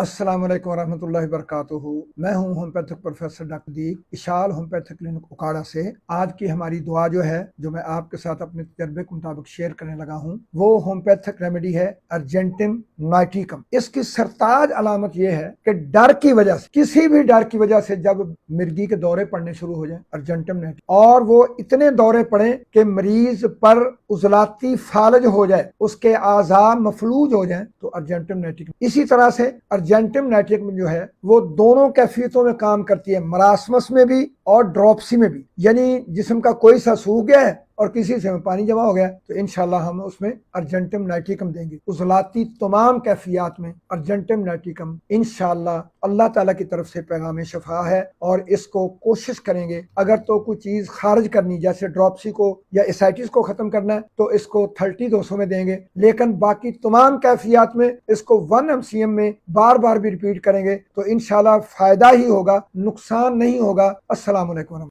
अस्सलाम वालेकुम वरहमतुल्लाहि वबरकातुहू। मैं हूं होम्योपैथिक प्रोफेसर डॉक्टर दीप इशाल होम्योपैथिक क्लिनिक उकाड़ा से। आज की हमारी दुआ जो है जो मैं आपके साथ अपने तजर्बे के मुताबिक शेयर करने लगा हूं, वो होम्योपैथिक रेमेडी है अर्जेंटिन नाइटिकम। इसकी सरताज अलामत यह है कि डर की वजह से, किसी भी डर की वजह से जब मिर्गी के दौरे पड़ने शुरू हो जाए अर्जेंटिन नाइटिकम, और वो इतने दौरे पड़े कि मरीज पर उजलाती फालज हो जाए, उसके आज़ा मफलूज हो जाए, तो अर्जेंटिन नाइटिकम। इसी तरह से अर्जेंटिन नाइटिकम जो है वो दोनों कैफियतों में काम करती है, मरासमस में भी और ड्रॉपसी में भी। यानी जिस्म का कोई सा सूख गया है और किसी से में पानी जमा हो गया तो इंशाल्लाह हम उसमें अर्जेंटिन नाइटिकम देंगे। उजलाती तमाम कैफियत में अर्जेंटिन नाइटिकम इंशाल्लाह अल्लाह ताला की तरफ से पैगाम शफा है। और इसको कोशिश करेंगे, अगर तो कोई चीज खारिज करनी, जैसे ड्रॉपसी को या एसाइटिस को खत्म करना है, तो इसको 30-200 में देंगे। लेकिन बाकी तमाम कैफियत में इसको 1 MCM में बार बार भी रिपीट करेंगे तो इंशाल्लाह फायदा ही होगा, नुकसान नहीं होगा। अस्सलाम वालेकुम।